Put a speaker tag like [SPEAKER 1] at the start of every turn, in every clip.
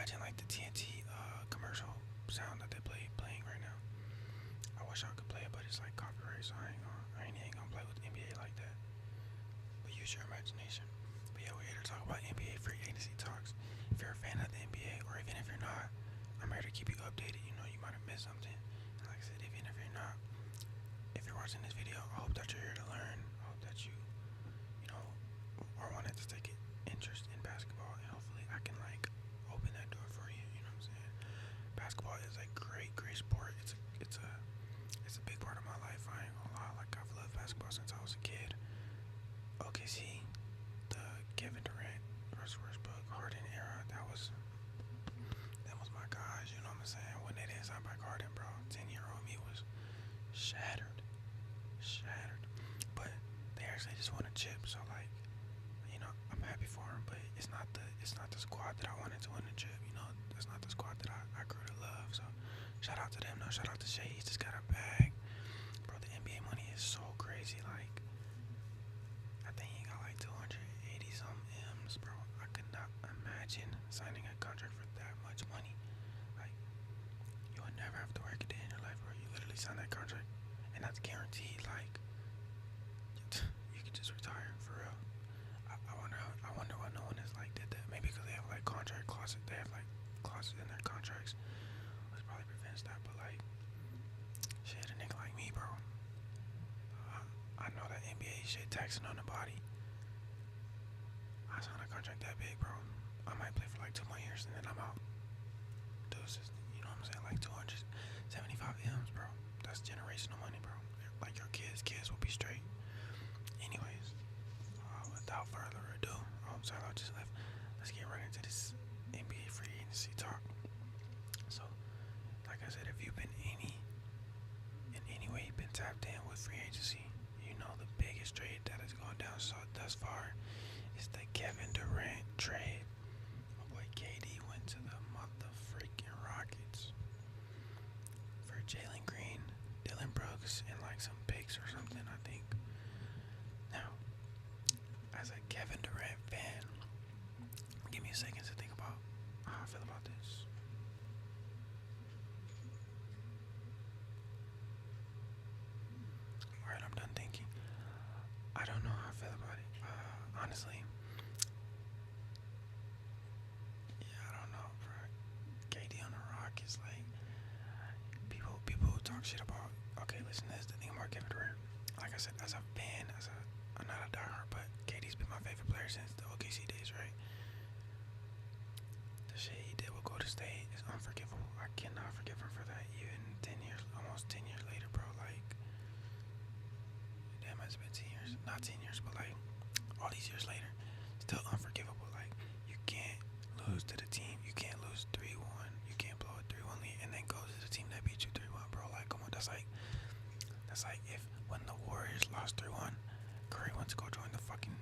[SPEAKER 1] imagine like the TNT commercial sound that they playing right now. I wish I could play it, but it's like copyright, so I ain't gonna play with NBA like that. But use your imagination. But yeah, we're here to talk about NBA free agency talks. If you're a fan of the NBA, or even if you're not, I'm here to keep you updated. You know, you might have missed something. And like I said, even if you're not, if you're watching this video, I hope that you're here to learn. I hope that you know, or wanted to take an interest in basketball, and hopefully I can like open that door for you. You know what I'm saying? Basketball is a great sport. It's a big part of my life. I ain't gonna lie. Like I've loved basketball since I was a kid. OKC, the Kevin Durant, Russell Westbrook, Harden era. That was my guys. You know what I'm saying? When they didn't sign back Harden, bro, 10-year-old me was shattered. But they actually just won a chip, so like, you know, I'm happy for them. But it's not the squad that I wanted to win the chip. You know, that's not the squad that I grew to love. So shout out to them. No, shout out to Shay. He's just got a bag, bro. The NBA money is so crazy. Like, I think he got like 280 some M's, bro. I could not imagine signing a contract for that much money. Like, you would never have to work a day in your life, bro. You literally sign that contract, and that's guaranteed. Like, you could just retire for real. I wonder why no one has like did that. Maybe because they have like contract clauses. They have like clauses in their contracts, which probably prevents that. But like, shit, a nigga like me, bro. I know that NBA shit taxing on the body. I signed a contract that big, bro. I might play for like 2 more years and then I'm out. Deuces, you know what I'm saying? Like 275 M's, bro. That's generational money, bro. Like your kids will be straight. Anyways, without further ado, sorry, I just left. Let's get right into this NBA free agency talk. So, like I said, if you've been in any way been tapped in with free agency, you know the biggest trade that has gone down thus far is the Kevin Durant trade. My boy KD went to the mother freaking Rockets for Jaylen Green, Dylan Brooks, and like some picks or something, I think. Now, as a Kevin Durant fan, give me a second to think about how I feel about this. Alright, I'm done thinking. I don't know how I feel about it. Honestly, yeah, I don't know, bro. KD on the Rockets, like, people who talk shit about. Okay, listen, this is the thing about Kevin Durant. Like I said, as a fan, I'm not a diehard, but KD's been my favorite player since the OKC days, right? The shit he did with Golden State is unforgivable. I cannot forgive him for that. Even 10 years, almost 10 years later, bro. Like, damn, it's been 10 years. Not 10 years, but like, all these years later, still unforgivable. Like, you can't lose to the team. You can't lose 3-1. You can't blow a 3-1 lead and then go to the team that beat you 3-1, bro. Like, come on, that's like if when the Warriors lost 3-1, Curry went to go join the fucking,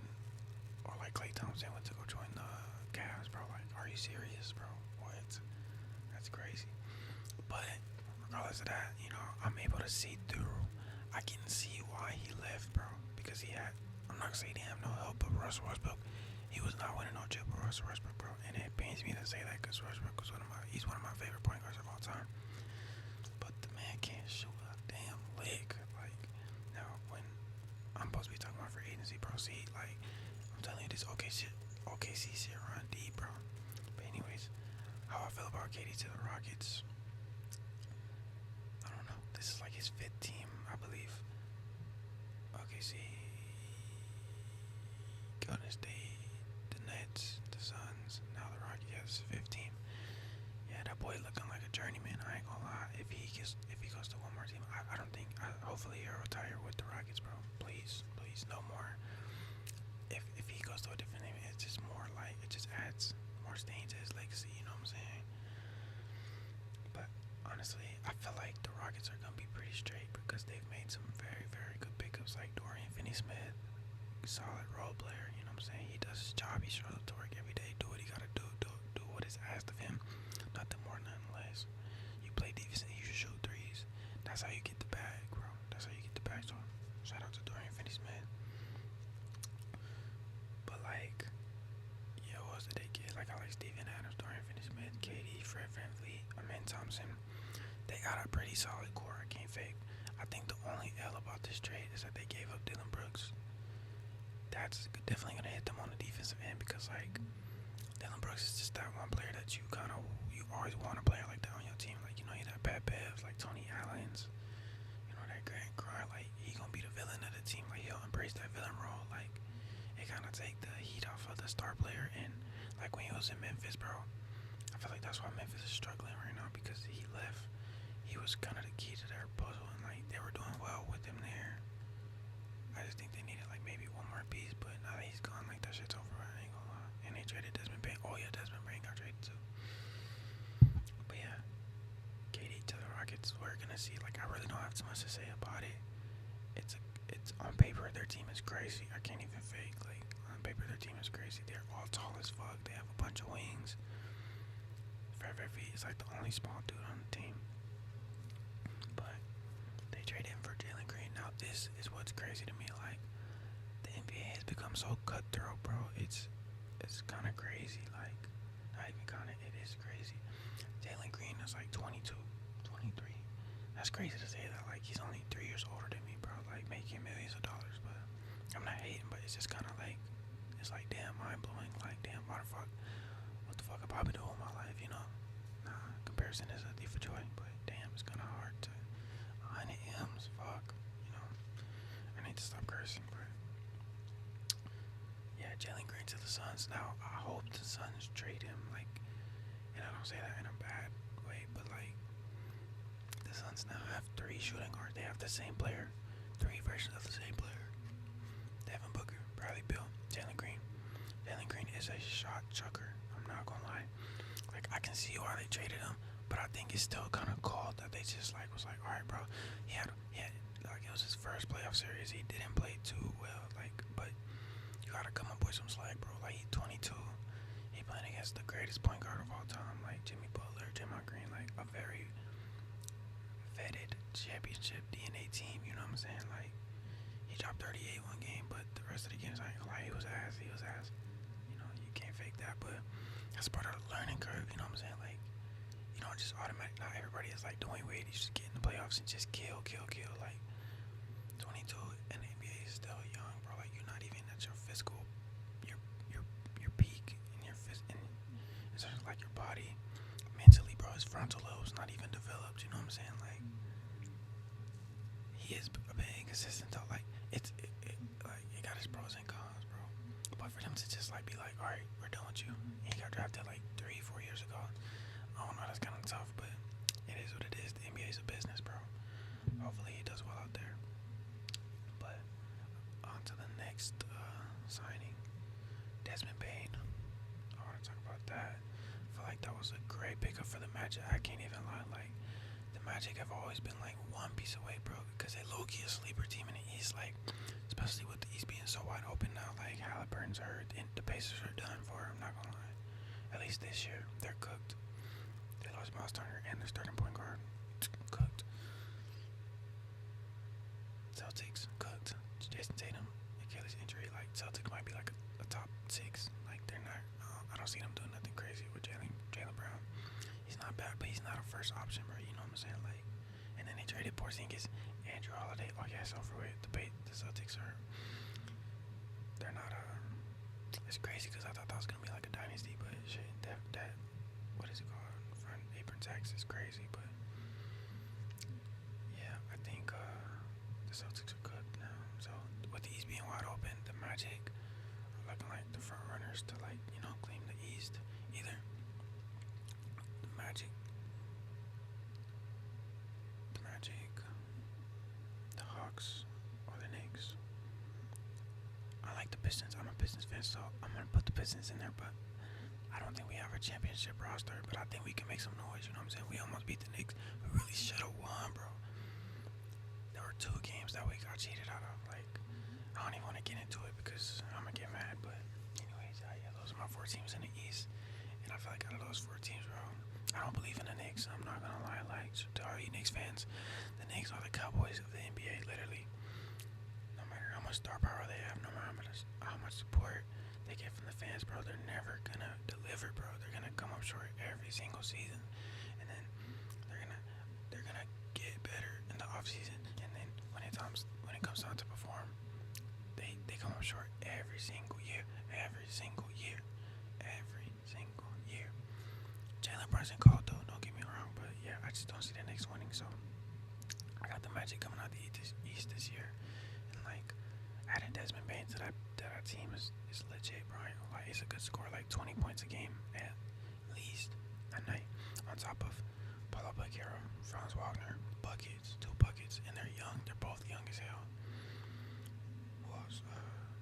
[SPEAKER 1] or like Klay Thompson went to go join the Cavs, bro. Like, are you serious, bro? What? That's crazy. But regardless of that, you know, I'm able to see through. I can see why he left, bro. Because he had, I'm not gonna say he didn't have no help, but Russell Westbrook, he was not winning no chip with Russell Westbrook, bro. And it pains me to say that because Westbrook was he's one of my favorite point guards of all time. But the man can't shoot a damn lick. Like, now when I'm supposed to be talking about free agency, bro, see, like, I'm telling you this OKC shit run deep, bro. But anyways, how I feel about KD to the Rockets, I don't know. This is like his 5th team, I believe. OKC, Golden State, the Nets, the Suns, now the Rockets. Yeah, this is 5th team. Yeah, that boy looking like a journeyman. I ain't gonna lie. If he goes to one more team, I don't think. Hopefully he'll retire with the Rockets, bro. Please, no more. If he goes to a different team, it's just more like, it just adds more stain to his legacy. You know what I'm saying? But honestly, I feel like the Rockets are gonna be pretty straight because they've made some very, very good pickups, like Dorian Finney-Smith, solid role player. You know what I'm saying? He does his job. He shows up to work every day. Do what he gotta do. Do what is asked of him. Nothing more, nothing less. You play defense and you should shoot threes. That's how you get the bag, bro. That's how you get the bag. So shout out to Dorian Finney-Smith. But like, yeah, what else did they get? like I like Steven Adams, Durant Finney-Smith, KD, Fred VanVleet, Amen Thompson. They got a pretty solid core. I can't fake. I think the only L about this trade is that they gave up Dillon Brooks. That's definitely gonna hit them on the defensive end because like Dillon Brooks is just that one player that you always want a player like that on your team. Like you had Pat Bevs, like Tony Allen's, that Grant Cry. Like he gonna be the villain of the team. Like he'll embrace that villain role. Like it kind of take the heat off of the star player. And like when he was in Memphis, bro, I feel like that's why Memphis is struggling right now because he left. He was kind of the key to their puzzle, and like they were doing well with him there. I just think they needed like maybe one more piece, but now that he's gone, like that shit's over. I ain't gonna lie. And they traded Desmond Bane. Oh yeah, Desmond Bane got traded too. But yeah, KD to the Rockets. We're gonna see. Like I really don't have too much to say about it. It's on paper their team is crazy. I can't even fake. Like on paper their team is crazy. They're all tall as fuck. They have a bunch of wings. Fred VanVleet is like the only small dude on the team. But they traded him for Jaylen Green. Now this is what's crazy to me. Like the NBA has become so cutthroat, bro. It's kind of crazy. Like not even kind of. It is crazy. Jaylen Green is like 22, 23. That's crazy to say that. Like he's only 3 years older than me, bro. Like making millions of dollars. But I'm not hating. But it's just kind of like it's like damn mind blowing. Like damn, what the fuck have I been doing with my life? Nah, comparison is a thief of joy. But damn, it's kind of hard to 100 M's. Fuck. I need to stop cursing. But yeah, Jaylen Green to the Suns. Now I hope the Suns trade him. Like, and I don't say that in a bad way, but like the Suns now have 3 shooting guards. They have the same player, 3 versions of the same player. Devin Booker, Bradley Beal, Jaylen Green. Jaylen Green is a shot chucker. I'm not gonna lie. Like I can see why they traded him, but I think it's still kind of cold that they just like was like, all right, bro. He had like it was his first playoff series. He didn't play too well, like, but you gotta come up with some slack, bro. Like he's 22. He playing against the greatest point guard of all time, like Jimmy Butler, Draymond Green, like a very vetted championship DNA team. You know what I'm saying? Like he dropped 38 one game, but the rest of the games, I ain't gonna lie, he was ass. You can't fake that, but that's part of the learning curve. You know what I'm saying? Like just automatic. Not everybody is like Dwayne Wade. You just get in the playoffs and just kill. Like 22 and the NBA is still young, bro. Like you're not even at your physical, your peak in your in terms of like your body, mentally, bro. His frontal lobe's not even developed. You know what I'm saying? Like he is been inconsistent though. Like it got his pros and cons, bro. But for them to just like be like, all right, we're done with you. And he got drafted like 3-4 years ago. I don't know, that's kind of tough, but it is what it is. The NBA is a business, bro. Hopefully he does well out there. But on to the next signing, Desmond Bane. I want to talk about that. I feel like that was a great pickup for the Magic. I can't even lie. Like the Magic have always been like one piece away, bro, because they low-key a sleeper team in the East. Like especially with the East being so wide open now. Like Halliburton's hurt, and the Pacers are done for. I'm not gonna lie. At least this year, they're cooked. Miles Turner and their starting point guard cooked. Celtics cooked. Jason Tatum, Achilles injury. Like Celtics might be like a top 6. Like they're not. I don't see them doing nothing crazy with Jaylen Brown. He's not bad, but he's not a first option, bro. You know what I'm saying? Like, and then they traded Porzingis, Andrew Holiday. Oh yeah, it's over with. The Celtics are. They're not. It's crazy because I thought that was gonna be like a dynasty, but shit, that what is it called? Tax is crazy, but yeah, I think the Celtics are good now. So with the East being wide open, the Magic are looking like the front runners to claim the East. Either the Magic, the Hawks, or the Knicks. I like the Pistons. I'm a Pistons fan, so I'm gonna put the Pistons in there, but I don't think we have a championship roster, but I think we can make some noise, you know what I'm saying? We almost beat the Knicks. We really should have won, bro. There were 2 games that we got cheated out of. Like, I don't even want to get into it because I'm going to get mad, but anyways, yeah, those are my 4 teams in the East. And I feel like out of those 4 teams, bro, I don't believe in the Knicks. I'm not going to lie. Like, to all you Knicks fans, the Knicks are the Cowboys of the NBA, literally. No matter how much star power they have, no matter how much support they get from the fans, bro, they're never gonna deliver, bro. They're gonna come up short every single season, and then they're gonna get better in the off season, and then when it comes time to perform, they come up short every single year, every single year, every single year. Jaylen Brunson called though, don't get me wrong, but yeah, I just don't see the Knicks winning. So I got the Magic coming out the East this year, and like adding Desmond Bane to that team is legit, bro. Like it's a good score, like 20 points a game at least a night, on top of Paulo Banchero, Franz Wagner, buckets, 2 buckets, and they're young. They're both young as hell. Who else?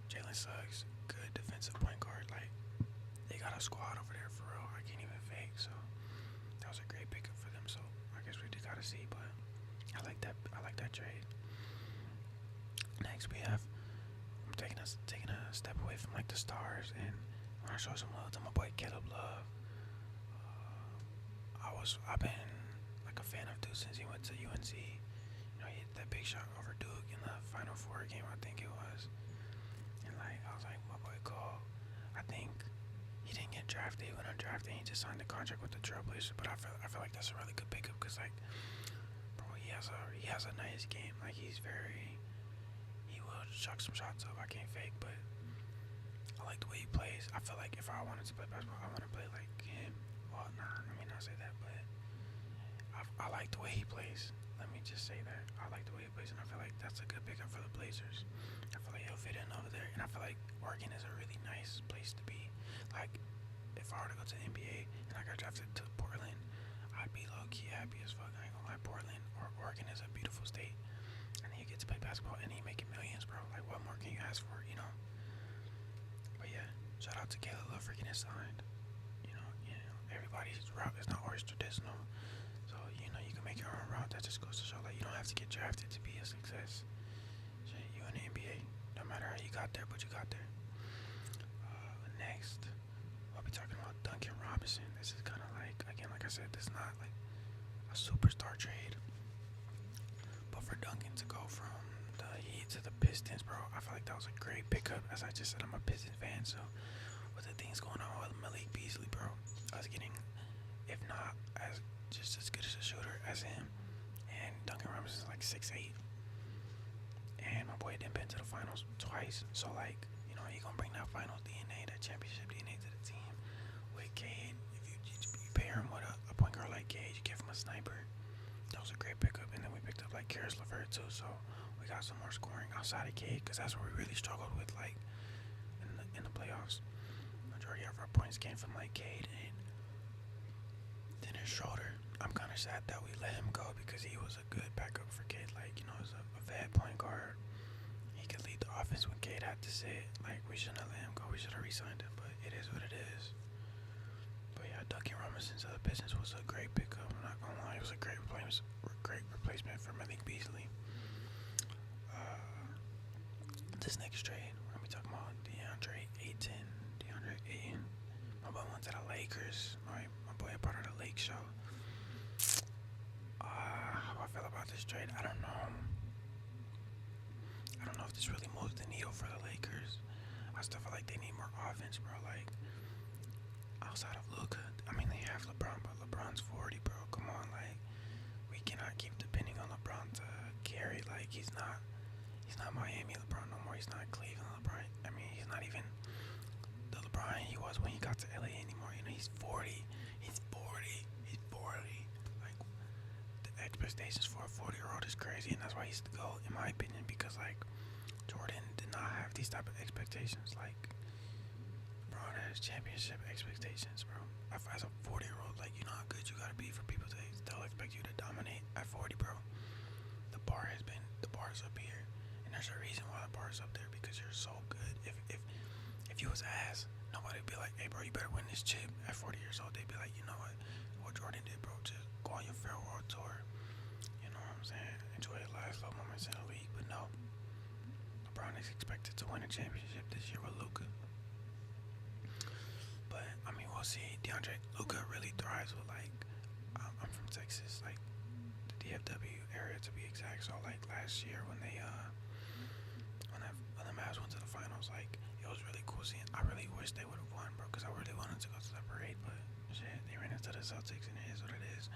[SPEAKER 1] Jalen Suggs, good defensive point guard. Like they got a squad over there for real. I can't even fake. So that was a great pickup for them. So I guess we just gotta see, but I like that. I like that trade. Next we have. I'm taking a step away from like the stars, and I want to show some love to my boy Kela Love. I've been like a fan of Duke since he went to UNC. You know, he hit that big shot over Duke in the Final Four game, I think it was. And like I was like, my boy Cole. I think he didn't get drafted. He went undrafted. He just signed the contract with the Trailblazers. But I feel like that's a really good pickup because like, bro, he has a nice game. Like he will chuck some shots up. I can't fake, but I like the way he plays. I feel like if I wanted to play basketball, I want to play like him. Well, nah, let me not say that, but I like the way he plays. Let me just say that. I like the way he plays, and I feel like that's a good pickup for the Blazers. I feel like he'll fit in over there, and I feel like Oregon is a really nice place to be. Like, if I were to go to the NBA and I got drafted to Portland, I'd be low-key happy as fuck. I ain't gonna lie, Portland or Oregon is a beautiful state, and then you get to play basketball, and you making millions, bro. Like, what more can you ask for, you know? But yeah, shout out to Kela Love for getting signed. You know, everybody's route is not always traditional. So, you know, you can make your own route. That just goes to show that you don't have to get drafted to be a success. Shit, you in the NBA, no matter how you got there, but you got there. Next, I'll be talking about Duncan Robinson. This is kind of like, again, like I said, this is not like a superstar trade. But for Duncan to go from the Heat to the Pistons, bro, I feel like that was a great pickup. As I just said, I'm a Pistons fan, so with the things going on with Malik Beasley, bro, I was getting, if not just as good as a shooter as him, and Duncan Robinson is like 6'8", and my boy didn't been to the finals twice, so like, you know, he gonna bring that finals DNA, that championship DNA to the team. With Cade, if you pair him with a point guard like Cade, you give him a sniper. That was a great pickup, and then we picked up like Karis LeVert too, so we got some more scoring outside of Cade, because that's where we really struggled with, like, in the playoffs. Majority of our points came from like Cade and Dennis Schroeder. I'm kind of sad that we let him go because he was a good backup for Cade. Like, you know, as a vet point guard, he could lead the offense when Cade had to sit. Like, we shouldn't have let him go. We should have re-signed him, but it is what it is. But yeah, Duncan Robinson to the Pistons was a great pickup. I'm not gonna lie, it was a great replacement for Malik Beasley. This next trade, we're gonna be talking about DeAndre Ayton. My boy went to the Lakers. My boy a part of the Lake Show. How I feel about this trade, I don't know. I don't know if this really moves the needle for the Lakers. I still feel like they need more offense, bro. Like, outside of Luka, I mean, they have LeBron, but LeBron's 40, bro. Come on, like, we cannot keep depending on LeBron to carry. Like, he's not Miami LeBron no more. He's not Cleveland LeBron. I mean, he's not even the LeBron he was when he got to LA anymore. You know, he's 40. Like, the expectations for a 40-year-old is crazy, and that's why he's the GOAT, in my opinion, because, like, Jordan did not have these type of expectations. Like, LeBron has championship expectations, bro. As a 40-year-old, like, you know how good you gotta be for people to still expect you to dominate at 40, bro. The bar is up here, and there's a reason why the bar is up there, because you're so good. If you was ass, nobody would be like, hey, bro, you better win this chip at 40 years old. They'd be like, you know what Jordan did, bro, just go on your farewell tour. You know what I'm saying? Enjoy your last little moments in the league. But no, LeBron is expected to win a championship this year with Luka. But I mean, we'll see. Luka really thrives with, like, I'm from Texas, like the DFW area to be exact. So like last year when the Mavs went to the finals, like, it was really cool we'll see. I really wish they would have won, bro, because I really wanted to go to the parade, but shit, they ran into the Celtics, and it is what it is.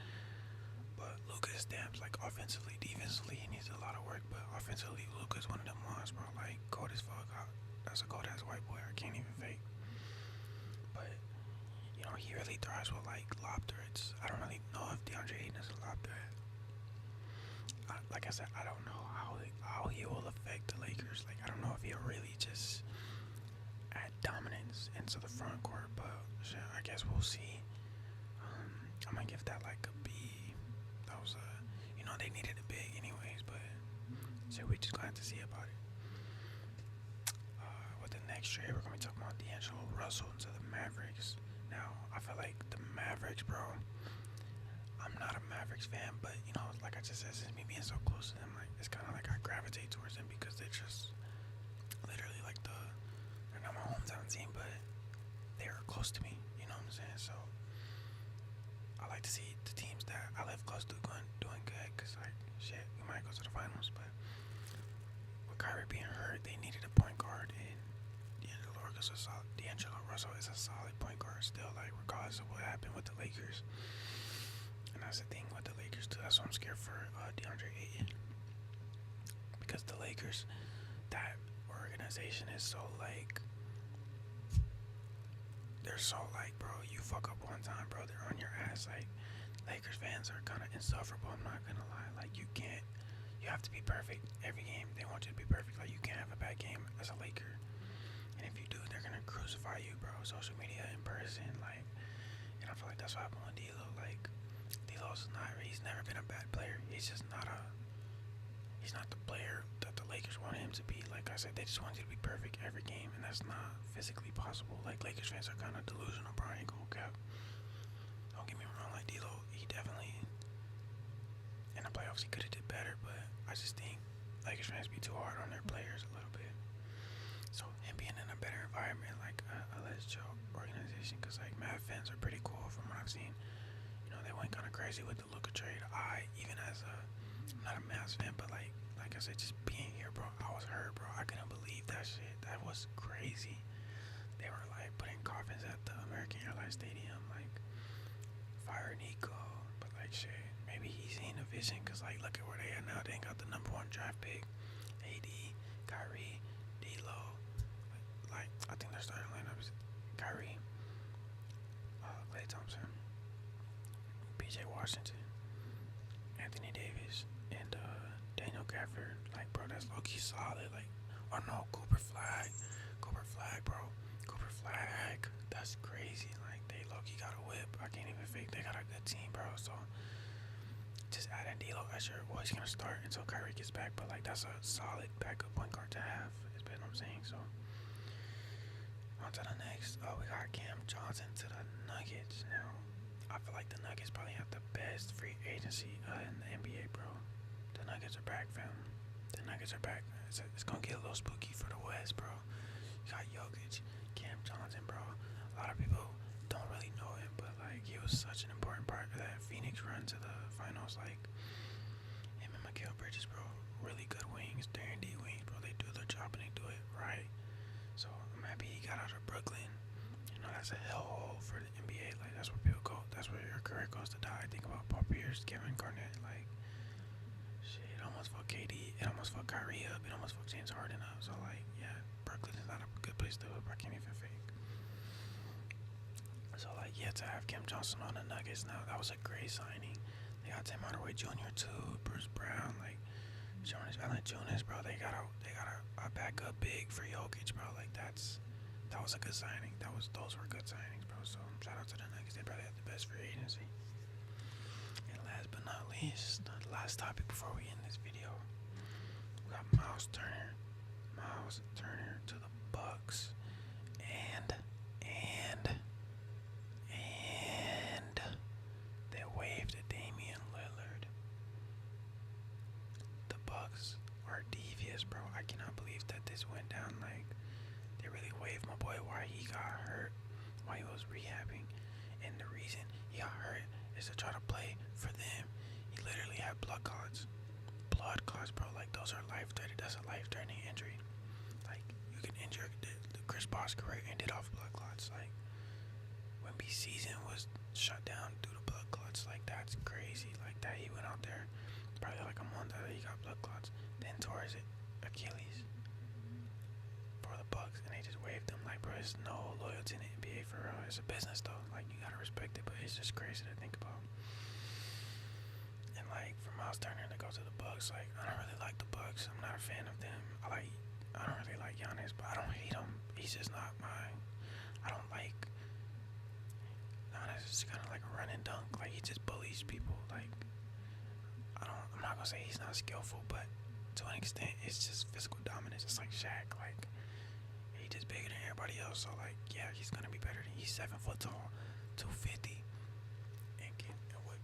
[SPEAKER 1] But Luka's stamps, like offensively, defensively, he needs a lot of work. But offensively, Luka's one of them ones, bro. Like cold as fuck. That's a cold ass white boy. I can't even fake. But you know, he really thrives with like lob threats. I don't really know if DeAndre Ayton is a lob threat. Like I said, I don't know how he will affect the Lakers. Like I don't know if he'll really just add dominance into the front court. But shit, I guess we'll see. I'm gonna give that like a B. That was you know, they needed a big anyways, but so we just gonna have to see about it. With the next trade, we're gonna be talking about D'Angelo Russell to the Mavericks. Now, I feel like the Mavericks, bro. I'm not a Mavericks fan, but you know, like I just said, since me being so close to them, like it's kind of like I gravitate towards them because they're just literally like they're not my hometown team, but they're close to me. You know what I'm saying? So I like to see the teams that I live close to doing good, cause like shit, we might go to the finals. But with Kyrie being hurt, they needed a point guard, and D'Angelo Russell is a solid point guard still. Like regardless of what happened with the Lakers. And that's the thing with the Lakers too. That's why I'm scared for DeAndre Ayton, because the Lakers, that organization is so like, they're so like, bro, you fuck up one time, bro, they're on your ass. Like Lakers fans are kind of insufferable. I'm not gonna lie. Like you have to be perfect every game. They want you to be perfect. Like you can't have a bad game as a Laker, and if you do, they're gonna crucify you, bro. Social media, in person, like, and I feel like that's what happened with D'Lo. Like. He's never been a bad player. He's just not the player that the Lakers want him to be. Like I said, they just want you to be perfect every game, and that's not physically possible. Like Lakers fans are kind of delusional, bro. I ain't gonna cap. Don't get me wrong, like D'Lo, he definitely in the playoffs he could have did better, but I just think Lakers fans be too hard on their players a little bit. So him being in a better environment, like a less chill organization, because like Mavs fans are pretty cool from what I've seen. They went kind of crazy with the Luka trade. I'm not a Mavs fan, but like I said, just being here, bro, I was hurt, bro. I couldn't believe that shit. That was crazy. They were like putting coffins at the American Airlines Stadium, like fire Nico. But like shit, maybe he's seen a vision, cause like look at where they are now. They ain't got the number 1 draft pick, AD, Kyrie, D'Lo. Like I think their starting lineup is Kyrie, Klay Thompson, PJ Washington, Anthony Davis, and Daniel Gafford. Like, bro, that's low-key solid. Like, oh no, Cooper Flag, bro. Cooper Flag, that's crazy. Like, they low-key got a whip. I can't even fake. They got a good team, bro. So, just adding D'Lo Usher. Well, he's gonna start until Kyrie gets back, but like, that's a solid backup point guard to have. Is what I'm saying. So, on to the next. We got Cam Johnson to the Nuggets now. I feel like the Nuggets probably have the best free agency in the NBA, bro. The Nuggets are back, fam. The Nuggets are back. It's gonna get a little spooky for the West, bro. You got Jokic, Cam Johnson, bro. A lot of people don't really know him, but like he was such an important part of that Phoenix run to the finals. Like him and Mikal Bridges, bro. Really good wings, Darren D wings, bro. They do their job and they do it right. So I'm happy he got out of Brooklyn. You know, that's a hellhole for the NBA. Like, that's where people go. That's where your career goes to die. Think about Paul Pierce, Kevin Garnett. Like, shit, it almost fucked KD. It almost fucked Kyrie up. It almost fucked James Harden up. So, like, yeah, Brooklyn is not a good place to live. I can't even fake. So, like, yeah, to have Cam Johnson on the Nuggets now, that was a great signing. They got Tim Hardaway Jr. too, Bruce Brown, like, Jonas Valanciunas, bro. They got a backup big for Jokic, bro. Like, that was a good signing. Those were good signings, bro. So shout out to the Nuggets. They probably have the best free agency. And last but not least, the last topic before we end this video, we got Miles Turner to the Bucks, and they waived Damian Lillard. The Bucks are devious, bro. I cannot believe that this went down. Like, they really waived my boy while he got hurt, while he was rehabbing, and the reason he got hurt is to try to play for them. He literally had blood clots, bro. Like, those are life-threatening. That's a life-threatening injury. Like, you get injured. The Chris Paul's career ended off blood clots. Like Wemby's season was shut down due to blood clots. Like that's crazy. Like that he went out there probably like a month after he got blood clots, then tore his Achilles for the Bucks, and they just waved him. Like, bro, there's no loyalty in the NBA for real. It's a business though. Like you gotta respect it, but it's just crazy to think about. And like for Miles Turner to go to the Bucks, like I don't really like the Bucks. I'm not a fan of them. I don't really like Giannis, but I don't hate him. He's just not mine. I don't like Giannis. Is kind of like a run and dunk. Like he just bullies people. Like I'm not gonna say he's not skillful, but to an extent, it's just physical dominance. It's like Shaq. Like he's just bigger than everybody else. So like, yeah, he's gonna be better than. He's 7 foot tall, 250, and with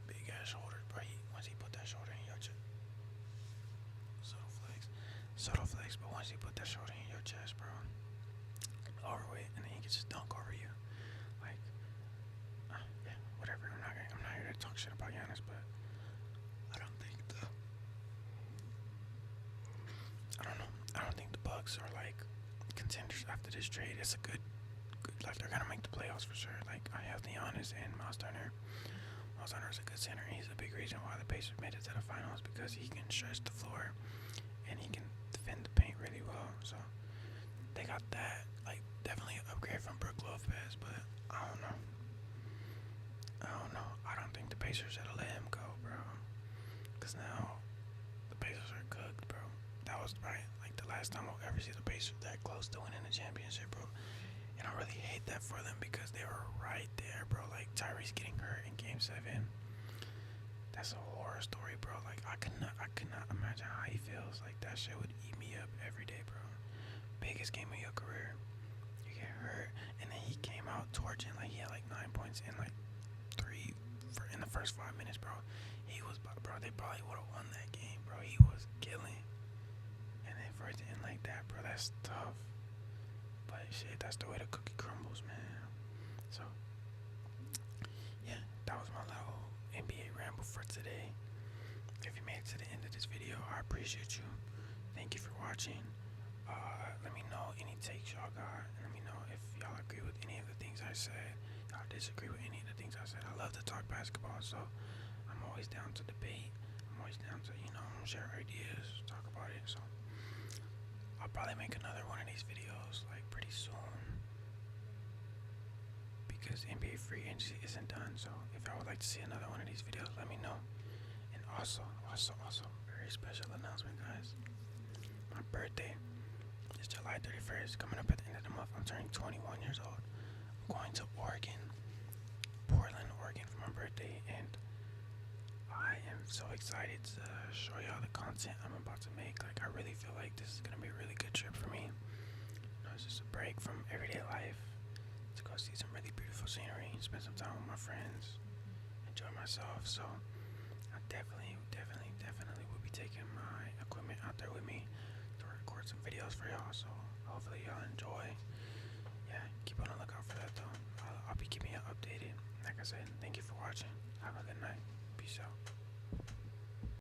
[SPEAKER 1] big ass shoulders, bro. Once he put that shoulder in your chest, subtle flex, but once he put that shoulder in your chest, bro, overweight, and then he can just dunk over you. Like, yeah, whatever. I'm not here to talk shit about Giannis, but I don't think the Bucks are like contenders after this trade. It's a good like they're gonna make the playoffs for sure. Like I have Giannis and Miles Turner. Miles Turner is a good center. He's a big reason why the Pacers made it to the finals because he can stretch the floor and he can defend the paint really well. So they got that. Like definitely an upgrade from Brook Lopez, but I don't know. I don't think the Pacers should have let him go, bro. Cause now the Pacers are cooked, bro. That was right. Like the last time I'll ever see the Pacers that close to winning the championship, bro. And I really hate that for them because they were right there, bro. Like Tyrese getting hurt in Game 7. That's a horror story, bro. Like I could not imagine how he feels. Like that shit would eat me up every day, bro. Biggest game of your career. You get hurt, and then he came out torching. Like he had like 9 points in like 3 in the first 5 minutes, bro. He was, bro. They probably would have won that game, bro. He was killing. And then for it to end like that, bro, that's tough. But shit, that's the way the cookie crumbles, man. So, yeah, that was my little NBA ramble for today. If you made it to the end of this video, I appreciate you. Thank you for watching. Let me know any takes y'all got. And let me know if y'all agree with any of the things I said. Y'all disagree with any of the things I said. I love to talk basketball, so I'm always down to debate. I'm always down to, share ideas, talk about it. So I'll probably make another one of these videos like pretty soon because NBA free agency isn't done. So if I would like to see another one of these videos, let me know. And also, very special announcement, guys. My birthday is July 31st, coming up at the end of the month. I'm turning 21 years old. I'm going to Portland, Oregon for my birthday, and I am so excited to show y'all the content I'm about to make. Like, I really feel like this is gonna be a really good trip for me. It's just a break from everyday life to go see some really beautiful scenery, spend some time with my friends, enjoy myself. So I definitely will be taking my equipment out there with me to record some videos for y'all. So hopefully y'all enjoy. Yeah, keep on the lookout for that though. I'll be keeping you updated. Like I said, thank you for watching. Have a good night. Peace out.